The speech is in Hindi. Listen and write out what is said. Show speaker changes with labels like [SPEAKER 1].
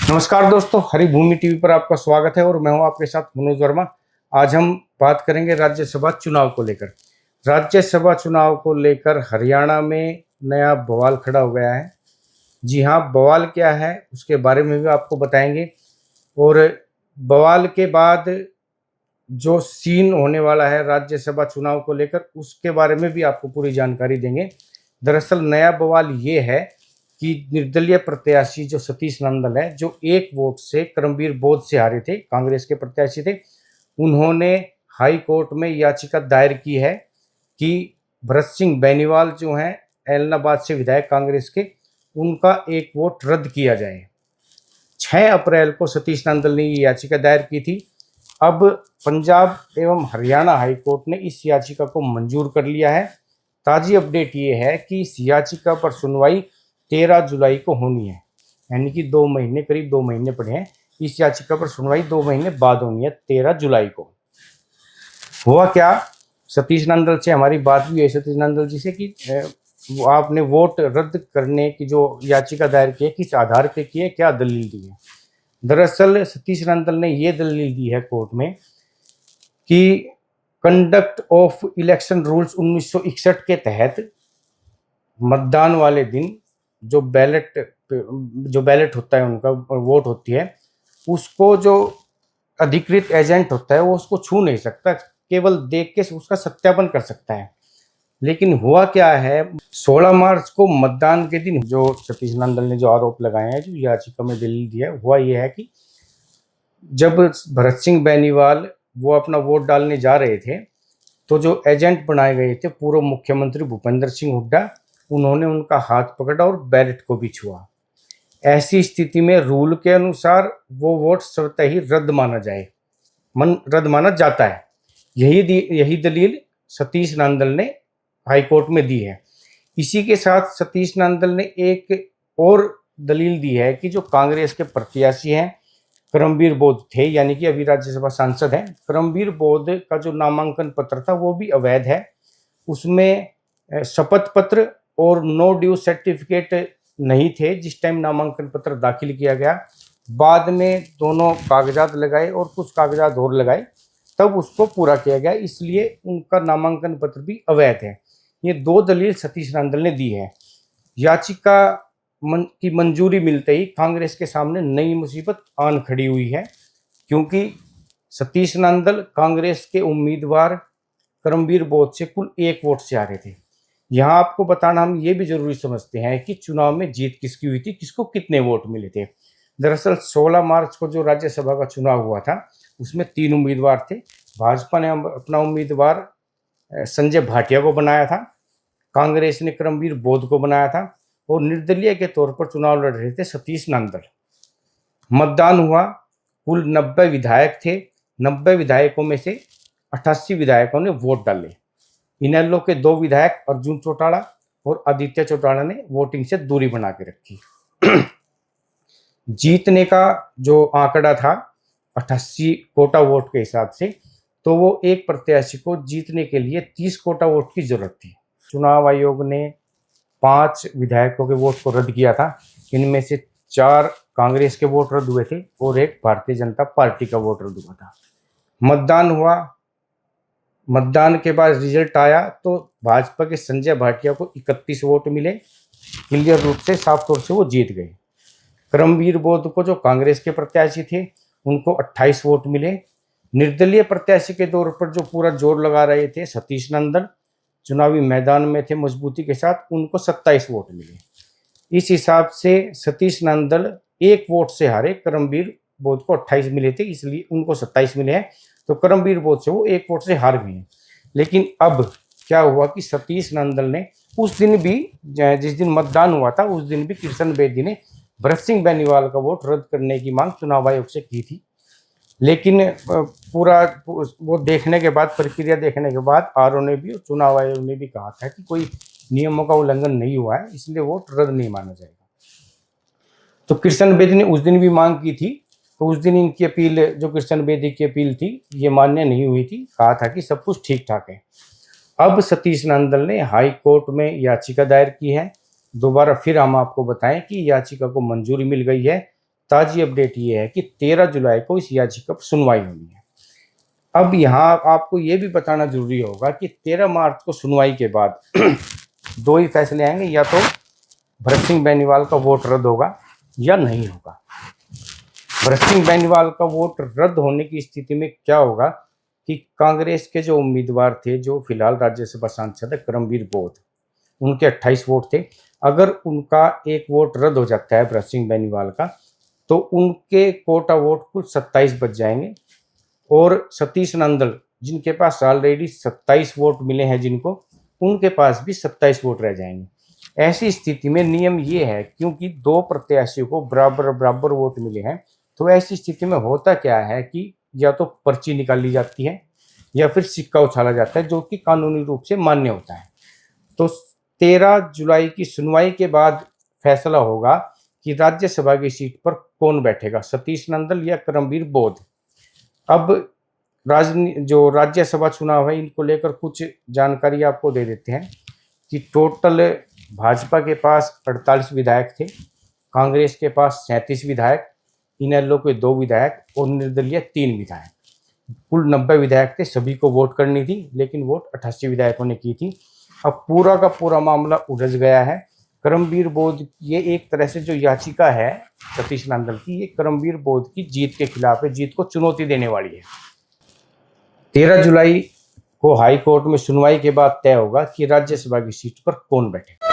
[SPEAKER 1] नमस्कार दोस्तों, हरिभूमि टीवी पर आपका स्वागत है और मैं हूं आपके साथ मनोज वर्मा। आज हम बात करेंगे राज्यसभा चुनाव को लेकर। राज्यसभा चुनाव को लेकर हरियाणा में नया बवाल खड़ा हो गया है। जी हां, बवाल क्या है उसके बारे में भी आपको बताएंगे और बवाल के बाद जो सीन होने वाला है राज्यसभा चुनाव को लेकर उसके बारे में भी आपको पूरी जानकारी देंगे। दरअसल नया बवाल ये है कि निर्दलीय प्रत्याशी जो सतीश नंदल है, जो एक वोट से करमवीर बोध से हारे थे, कांग्रेस के प्रत्याशी थे, उन्होंने हाई कोर्ट में याचिका दायर की है कि भरत सिंह बेनीवाल जो हैं ऐलनाबाद से विधायक कांग्रेस के, उनका एक वोट रद्द किया जाए। 6 अप्रैल को सतीश नंदल ने ये याचिका दायर की थी। अब पंजाब एवं हरियाणा हाई कोर्ट ने इस याचिका को मंजूर कर लिया है। ताज़ी अपडेट ये है कि इस याचिका पर सुनवाई 13 जुलाई को होनी है, यानी कि 2 महीने, करीब 2 महीने पड़े हैं। इस याचिका पर सुनवाई 2 महीने बाद होनी है, 13 जुलाई को। हुआ क्या, सतीश नंदल से हमारी बात भी है, सतीश नंदल जी से, कि आपने वोट रद्द करने की जो याचिका दायर की है किस आधार पे की है, क्या दलील दी है। दरअसल सतीश नंदल ने ये दलील दी है कोर्ट में कि कंडक्ट ऑफ इलेक्शन रूल्स 1961 के तहत मतदान वाले दिन जो बैलेट होता है, उनका वोट होती है, उसको जो अधिकृत एजेंट होता है वो उसको छू नहीं सकता, केवल देख के उसका सत्यापन कर सकता है। लेकिन हुआ क्या है, 16 मार्च को मतदान के दिन जो सतीश नंदल ने जो आरोप लगाए हैं, जो याचिका में दलील दिया है, हुआ यह है कि जब भरत सिंह बेनीवाल वो अपना वोट डालने जा रहे थे तो जो एजेंट बनाए गए थे पूर्व मुख्यमंत्री भूपेंद्र सिंह हुड्डा, उन्होंने उनका हाथ पकड़ा और बैलेट को भी छुआ। ऐसी स्थिति में रूल के अनुसार वो वोट स्वतः ही रद्द माना जाता है। यही दलील सतीश नंदल ने हाईकोर्ट में दी है। इसी के साथ सतीश नंदल ने एक और दलील दी है कि जो कांग्रेस के प्रत्याशी हैं, करमवीर बोध थे, यानी कि अभी राज्यसभा सांसद हैं, करमवीर बोध का जो नामांकन पत्र था वो भी अवैध है। उसमें शपथ पत्र और नो ड्यू सर्टिफिकेट नहीं थे जिस टाइम नामांकन पत्र दाखिल किया गया। बाद में दोनों कागजात लगाए और कुछ कागजात और लगाए, तब उसको पूरा किया गया, इसलिए उनका नामांकन पत्र भी अवैध है। ये 2 दलील सतीश नंदल ने दी है। याचिका की मंजूरी मिलते ही कांग्रेस के सामने नई मुसीबत आन खड़ी हुई है, क्योंकि सतीश नंदल कांग्रेस के उम्मीदवार करमवीर बोध से कुल 1 वोट से हारे थे। यहाँ आपको बताना हम ये भी जरूरी समझते हैं कि चुनाव में जीत किसकी हुई थी, किसको कितने वोट मिले थे। दरअसल 16 मार्च को जो राज्यसभा का चुनाव हुआ था उसमें 3 उम्मीदवार थे। भाजपा ने अपना उम्मीदवार संजय भाटिया को बनाया था, कांग्रेस ने करमवीर बोध को बनाया था और निर्दलीय के तौर पर चुनाव लड़ रहे थे सतीश नंदल। मतदान हुआ, कुल 90 विधायक थे। 90 विधायकों में से 88 विधायकों ने वोट डाले। इनेलो के 2 विधायक अर्जुन चौटाला और आदित्य चौटाला ने वोटिंग से दूरी बना के रखी। जीतने का जो आंकड़ा था 88 कोटा वोट के हिसाब से, तो वो एक प्रत्याशी को जीतने के लिए 30 कोटा वोट की जरूरत थी। चुनाव आयोग ने 5 विधायकों के वोट को रद्द किया था। इनमें से 4 कांग्रेस के वोट रद्द हुए थे और 1 भारतीय जनता पार्टी का वोट रद्द हुआ था। मतदान हुआ, मतदान के बाद रिजल्ट आया तो भाजपा के संजय भाटिया को 31 वोट मिले। क्लियर रूप से, साफ तौर से वो जीत गए। करमवीर बोध को, जो कांग्रेस के प्रत्याशी थे, उनको 28 वोट मिले। निर्दलीय प्रत्याशी के तौर पर जो पूरा जोर लगा रहे थे सतीश नंदल, चुनावी मैदान में थे मजबूती के साथ, उनको 27 वोट मिले। इस हिसाब से सतीश नंदल 1 वोट से हारे, करमवीर बोध को 28 मिले थे, इसलिए उनको 27 मिले हैं। तो करमवीर बोध से वो 1 वोट से हार गए हैं। लेकिन अब क्या हुआ कि सतीश नंदल ने उस दिन भी, जिस दिन मतदान हुआ था, उस दिन भी किशन बेदी ने भरत सिंह बेनीवाल का वोट रद्द करने की मांग चुनाव आयोग से की थी। लेकिन पूरा वो देखने के बाद, प्रक्रिया देखने के बाद, आरओ ने भी, चुनाव आयोग ने भी कहा था कि कोई नियमों का उल्लंघन नहीं हुआ है, इसलिए वोट रद्द नहीं माना जाएगा। तो किशन बेदी ने उस दिन भी मांग की थी, तो उस दिन इनकी अपील, जो किशन बेदी की अपील थी, ये मान्य नहीं हुई थी। कहा था कि सब कुछ ठीक ठाक है। अब सतीश नंदल ने हाई कोर्ट में याचिका दायर की है। दोबारा फिर हम आपको बताएं कि याचिका को मंजूरी मिल गई है। ताज़ी अपडेट ये है कि 13 जुलाई को इस याचिका पर सुनवाई होनी है। अब यहाँ आपको ये भी बताना जरूरी होगा कि 13 मार्च को सुनवाई के बाद दो ही फैसले आएंगे, या तो भरत सिंह बेनीवाल का वोट रद्द होगा या नहीं होगा। भरत सिंह बेनीवाल का वोट रद्द होने की स्थिति में क्या होगा कि कांग्रेस के जो उम्मीदवार थे, जो फिलहाल राज्यसभा सांसद है करमवीर बोध, उनके 28 वोट थे। अगर उनका एक वोट रद्द हो जाता है भरत सिंह बेनीवाल का, तो उनके कोटा वोट कुल 27 बच जाएंगे, और सतीश नंदल जिनके पास ऑलरेडी 27 वोट मिले हैं जिनको, उनके पास भी 27 वोट रह जाएंगे। ऐसी स्थिति में नियम ये है, क्योंकि दो प्रत्याशियों को बराबर बराबर वोट मिले हैं, तो ऐसी स्थिति में होता क्या है कि या तो पर्ची निकाली जाती है या फिर सिक्का उछाला जाता है, जो कि कानूनी रूप से मान्य होता है। तो 13 जुलाई की सुनवाई के बाद फैसला होगा कि राज्यसभा की सीट पर कौन बैठेगा, सतीश नंदल या करमवीर बोध। अब जो राज्यसभा चुनाव है, इनको लेकर कुछ जानकारी आपको दे देते हैं कि टोटल भाजपा के पास 48 विधायक थे, कांग्रेस के पास 37 विधायक, इनेलो के 2 विधायक और निर्दलीय 3 विधायक। कुल 90 विधायक थे, सभी को वोट करनी थी, लेकिन वोट 88 विधायकों ने की थी। अब पूरा का पूरा मामला उलझ गया है। करमवीर बोध, ये एक तरह से जो याचिका है सतीश नंदल की, ये करमवीर बोध की जीत के खिलाफ है, जीत को चुनौती देने वाली है। 13 जुलाई को हाई कोर्ट में सुनवाई के बाद तय होगा कि राज्यसभा की सीट पर कौन बैठे।